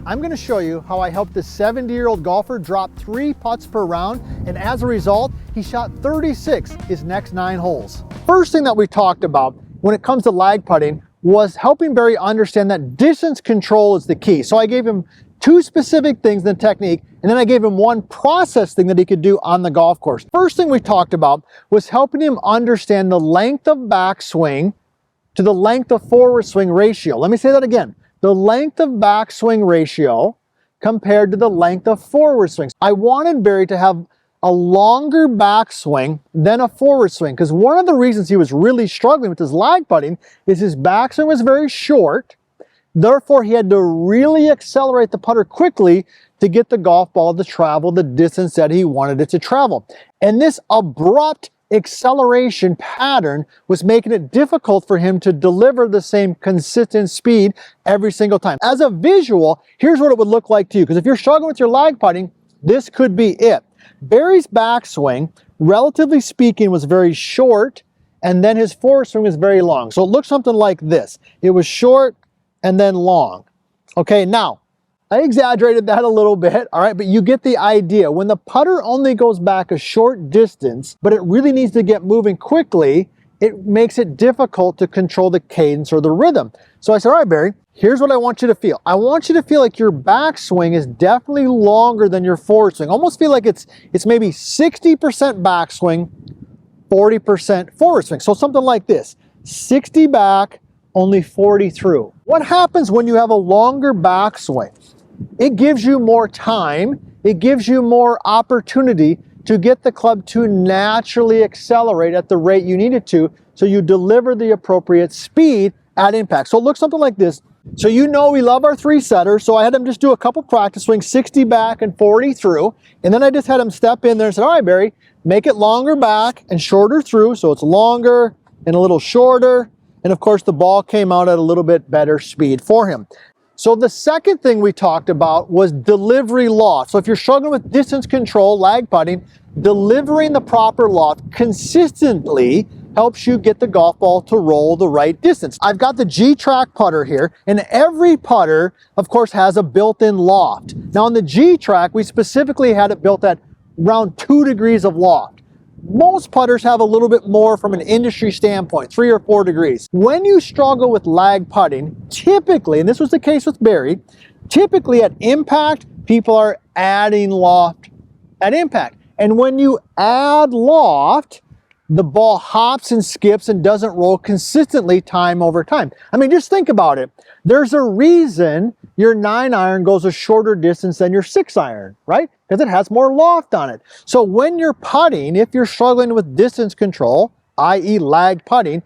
I'm going to show you how I helped this 70-year-old golfer drop 3 putts per round, and as a result, he shot 36 his next 9 holes. First thing that we talked about when it comes to lag putting was helping Barry understand that distance control is the key. So I gave him 2 specific things in the technique, and then I gave him 1 process thing that he could do on the golf course. First thing we talked about was helping him understand the length of backswing to the length of forward swing ratio. Let me say that again. The length of backswing ratio compared to the length of forward swings. I wanted Barry to have a longer backswing than a forward swing, because one of the reasons he was really struggling with his lag putting is his backswing was very short. Therefore, he had to really accelerate the putter quickly to get the golf ball to travel the distance that he wanted it to travel. And this abrupt acceleration pattern was making it difficult for him to deliver the same consistent speed every single time. As a visual, here's what it would look like to you, because if you're struggling with your lag putting, this could be it. Barry's backswing, relatively speaking, was very short, and then his forward swing was very long. So it looked something like this. It was short and then long. Okay, now, I exaggerated that a little bit, all right, but you get the idea. When the putter only goes back a short distance, but it really needs to get moving quickly, it makes it difficult to control the cadence or the rhythm. So I said, all right, Barry, here's what I want you to feel. I want you to feel like your backswing is definitely longer than your forward swing. Almost feel like it's maybe 60% backswing, 40% forward swing. So something like this, 60 back, only 40 through. What happens when you have a longer backswing? It gives you more time, it gives you more opportunity to get the club to naturally accelerate at the rate you need it to, so you deliver the appropriate speed at impact. So it looks something like this. So you know we love our 3-setter, so I had him just do a couple practice swings, 60 back and 40 through, and then I just had him step in there and said, all right, Barry, make it longer back and shorter through, so it's longer and a little shorter, and of course the ball came out at a little bit better speed for him. So the second thing we talked about was delivery loft. So if you're struggling with distance control, lag putting, delivering the proper loft consistently helps you get the golf ball to roll the right distance. I've got the G-Track putter here, and every putter, of course, has a built-in loft. Now on the G-Track, we specifically had it built at around 2 degrees of loft. Most putters have a little bit more from an industry standpoint, 3 or 4 degrees. When you struggle with lag putting, typically, and this was the case with Barry, typically at impact, people are adding loft at impact. And when you add loft, the ball hops and skips and doesn't roll consistently time over time. I mean, just think about it. There's a reason your 9-iron goes a shorter distance than your 6-iron, right? Because it has more loft on it. So when you're putting, if you're struggling with distance control, i.e. lag putting,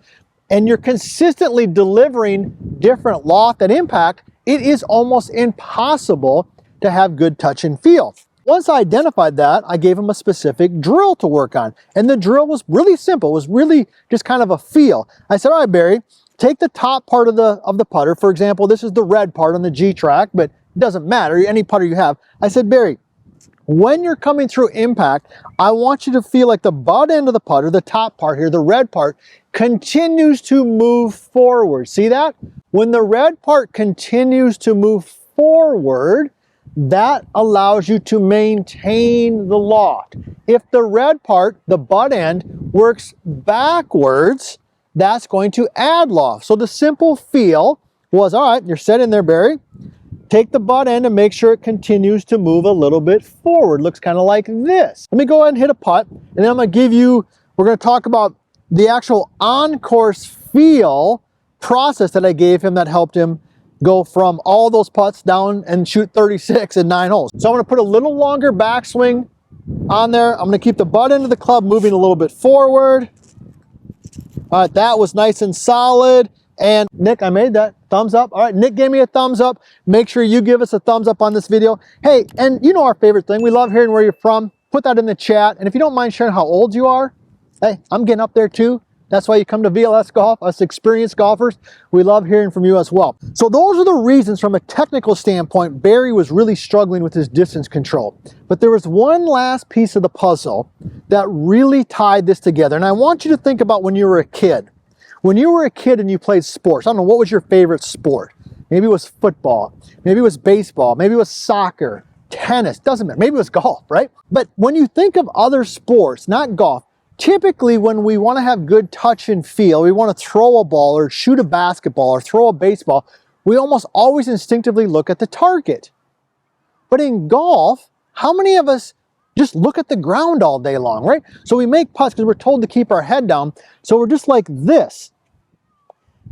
and you're consistently delivering different loft at impact, it is almost impossible to have good touch and feel. Once I identified that, I gave him a specific drill to work on. And the drill was really simple. It was really just kind of a feel. I said, all right, Barry, take the top part of the putter. For example, this is the red part on the G-Track, but it doesn't matter, any putter you have. I said, Barry, when you're coming through impact, I want you to feel like the butt end of the putter, the top part here, the red part, continues to move forward. See that? When the red part continues to move forward, that allows you to maintain the loft. If the red part, the butt end, works backwards, that's going to add loft. So the simple feel was, all right, you're set in there, Barry. Take the butt end and make sure it continues to move a little bit forward. Looks kind of like this. Let me go ahead and hit a putt, and then I'm going to give you, we're going to talk about the actual on-course feel process that I gave him that helped him go from all those putts down and shoot 36 in 9 holes. So I'm going to put a little longer backswing on there. I'm going to keep the butt end of the club moving a little bit forward. All right, that was nice and solid. And Nick, I made that. Thumbs up. All right, Nick gave me a thumbs up. Make sure you give us a thumbs up on this video. Hey, and you know our favorite thing. We love hearing where you're from. Put that in the chat. And if you don't mind sharing how old you are, hey, I'm getting up there too. That's why you come to VLS Golf, us experienced golfers. We love hearing from you as well. So those are the reasons from a technical standpoint, Barry was really struggling with his distance control. But there was one last piece of the puzzle that really tied this together. And I want you to think about when you were a kid. When you were a kid and you played sports, I don't know, what was your favorite sport? maybe it was football, maybe it was baseball, maybe it was soccer, tennis, doesn't matter, maybe it was golf, right? But when you think of other sports, not golf, typically when we want to have good touch and feel, we want to throw a ball or shoot a basketball or throw a baseball, we almost always instinctively look at the target. But in golf, how many of us just look at the ground all day long, right? So we make putts because we're told to keep our head down, so we're just like this.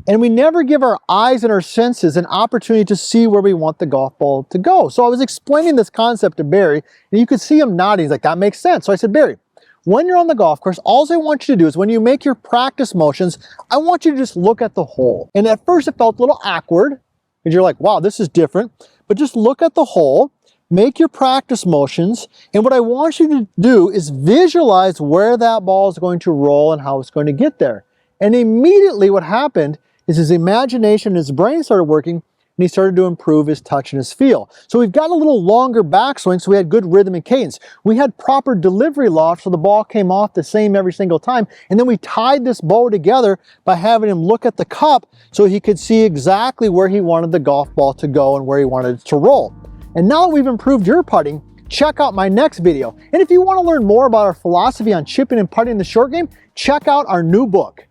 And we never give our eyes and our senses an opportunity to see where we want the golf ball to go. So I was explaining this concept to Barry, and you could see him nodding. He's like, that makes sense. So I said, Barry, when you're on the golf course, all I want you to do is when you make your practice motions, I want you to just look at the hole. And at first it felt a little awkward, because you're like, wow, this is different. But just look at the hole, make your practice motions, and what I want you to do is visualize where that ball is going to roll and how it's going to get there. And immediately what happened is his imagination, his brain started working, and he started to improve his touch and his feel. So we've got a little longer backswing, so we had good rhythm and cadence. We had proper delivery loft, so the ball came off the same every single time. And then we tied this bow together by having him look at the cup so he could see exactly where he wanted the golf ball to go and where he wanted it to roll. And now that we've improved your putting, check out my next video. And if you want to learn more about our philosophy on chipping and putting in the short game, check out our new book.